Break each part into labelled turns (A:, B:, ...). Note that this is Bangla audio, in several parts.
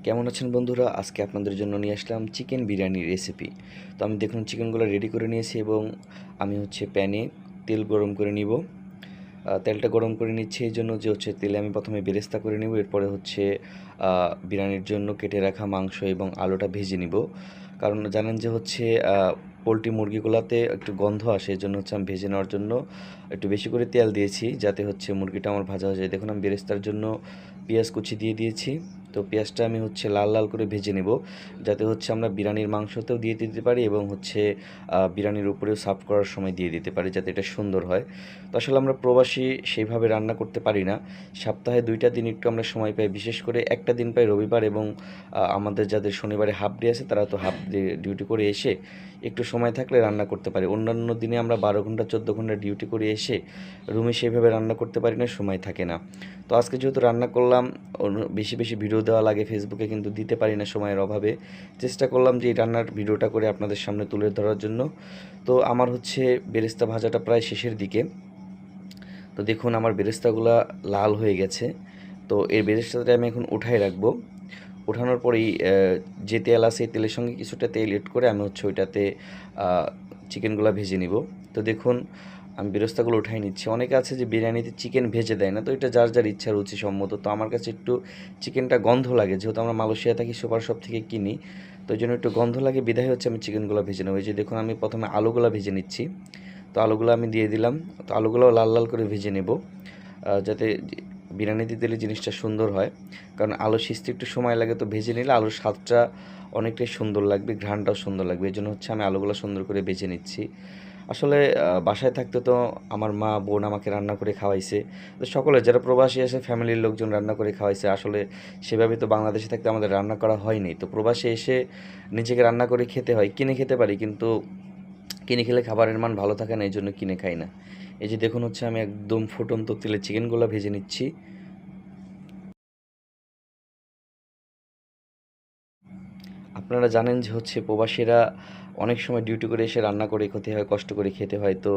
A: কেমন আছেন বন্ধুরা? আজকে আপনাদের জন্য নিয়ে আসলাম চিকেন বিরিয়ানির রেসিপি। তো আমি দেখুন চিকেনগুলো রেডি করে নিয়েছি এবং আমি প্যানে তেল গরম করে নিব। তেলটা গরম করে নিচ্ছি এই জন্য যে তেলে আমি প্রথমে বেরেস্তা করে নিব। এরপরে বিরিয়ানির জন্য কেটে রাখা মাংস এবং আলুটা ভেজে নিব। কারণ জানেন যে পোলট্রি মুরগিগুলাতে একটু গন্ধ আসে, এজন্য আমি ভেজে নেওয়ার জন্য একটু বেশি করে তেল দিয়েছি, যাতে মুরগিটা আমার ভাজা হয়ে যায়। দেখুন আমি বেরেস্তার জন্য পেঁয়াজ কুচি দিয়ে দিয়েছি। তো পেঁয়াজটা আমি লাল লাল করে ভেজে নেব, যাতে আমরা বিরিয়ানির মাংসতেও দিয়ে দিতে পারি এবং বিরিয়ানির উপরেও সার্ভ করার সময় দিয়ে দিতে পারি, যাতে এটা সুন্দর হয়। তো আসলে আমরা প্রবাসী সেইভাবে রান্না করতে পারি না। সপ্তাহে ২টা দিন একটু আমরা সময় পাই, বিশেষ করে একটা দিন পাই রবিবার, এবং আমাদের যাদের শনিবারে হাফ ডে আছে তারা তো হাফ ডে ডিউটি করে এসে একটু সময় থাকলে রান্না করতে পারি। অন্যান্য দিনে আমরা ১২ ঘন্টা ১৪ ঘন্টা ডিউটি করে এসে রুমে সেইভাবে রান্না করতে পারি না, সময় থাকে না। তো আজকে যেহেতু রান্না করলাম, বেশি বেশি ভিডিও দেওয়া লাগে ফেসবুকে, কিন্তু দিতে পারি না সময়ের অভাবে। চেষ্টা করলাম যে এই রান্নার ভিডিওটা করে আপনাদের সামনে তুলে ধরার জন্য। তো আমার বেরেস্তা ভাজাটা প্রায় শেষের দিকে। তো দেখুন আমার বেরেস্তাগুলা লাল হয়ে গেছে। তো এই বেরেস্তাটা আমি এখন উঠায় রাখবো। ওঠানোর পরেই যে তেল আছে, এই তেলের সঙ্গে কিছুটা তেল এড করে আমি ওইটাতে চিকেনগুলো ভেজে নিব। তো দেখুন আমি বেরেস্তাগুলো উঠাই নিচ্ছি। অনেকে আছে যে বিরিয়ানিতে চিকেন ভেজে দেয় না, তো এটা যার যার ইচ্ছা রুচিসম্মত। তো আমার কাছে একটু চিকেনটা গন্ধ লাগে, যেহেতু আমরা মালয়েশিয়া থাকি, সুপার শপ থেকে কিনি, তো ওই জন্য একটু গন্ধ লাগে, বিধায় আমি চিকেনগুলো ভেজে নেব। এই যে দেখুন আমি প্রথমে আলুগুলো ভেজে নিচ্ছি। তো আলুগুলো আমি দিয়ে দিলাম। তো আলুগুলো লাল লাল করে ভেজে নেব, যাতে বিরিয়ানিতে দিলে জিনিসটা সুন্দর হয়। কারণ আলু সিজতে একটু সময় লাগে, তো ভেজে নিলে আলুর স্বাদটা অনেকটাই সুন্দর লাগবে, ঘ্রাণটাও সুন্দর লাগবে। এই জন্য আমি আলুগুলো সুন্দর করে ভেজে নিচ্ছি। আসলে বাসায় থাকতে তো আমার মা বোন আমাকে রান্না করে খাওয়াইছে। তো সকলে যারা প্রবাসী আছে ফ্যামিলির লোকজন রান্না করে খাওয়াইছে। আসলে সেভাবে তো বাংলাদেশে থাকতে আমাদের রান্না করা হয়নি। তো প্রবাসে এসে নিজেকে রান্না করে খেতে হয়। কিনে খেতে পারি, কিন্তু কিনে খেলে খাবারের মান ভালো থাকে না, এই জন্য কিনে খাই না। এই যে দেখুন আমি একদম ফুটন্ত তেলে চিকেনগুলো ভেজে নিচ্ছি। আপনারা জানেন যে প্রবাসীরা অনেক সময় ডিউটি করে এসে রান্না করে খেতে হয়, কষ্ট করে খেতে হয়। তো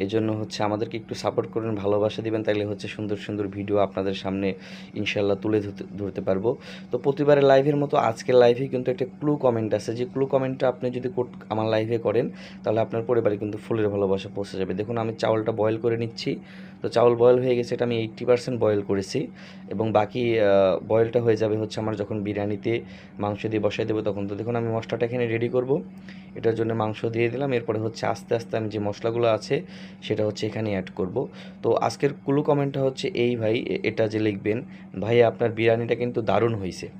A: এজন্য আমাদেরকে একটু সাপোর্ট করবেন, ভালোবাসা দিবেন, তাইলে সুন্দর সুন্দর ভিডিও আপনাদের সামনে ইনশাল্লাহ তুলে ধরতে পারবো। তো প্রতিবারের লাইভের মতো আজকের লাইভে কিন্তু একটা ক্লু কমেন্ট আছে, যে ক্লু কমেন্টটা আপনি যদি আমার লাইভে করেন, তাহলে আপনার পরিবারে কিন্তু ফুলের ভালোবাসা পৌঁছে যাবে। দেখুন আমি চাউলটা বয়েল করে নিচ্ছি। তো চাউল বয়েল হয়ে গেছে, এটা আমি 80% বয়েল করেছি, এবং বাকি বয়েলটা হয়ে যাবে আমার যখন বিরিয়ানিতে মাংস দিয়ে বসাই দেবো তখন। তো দেখুন আমি মশলাটা এখানে রেডি করব। এটার জন্য মাংস দিয়ে দিলাম, এরপরে আস্তে আস্তে আমি যে মশলাগুলো আছে সেটা এখানে অ্যাড করব। তো আজকের কুলু কমেন্টটা এই ভাই, এটা যে লিখবেন, ভাই আপনার বিরিয়ানিটা কিন্তু দারুণ হয়েছে।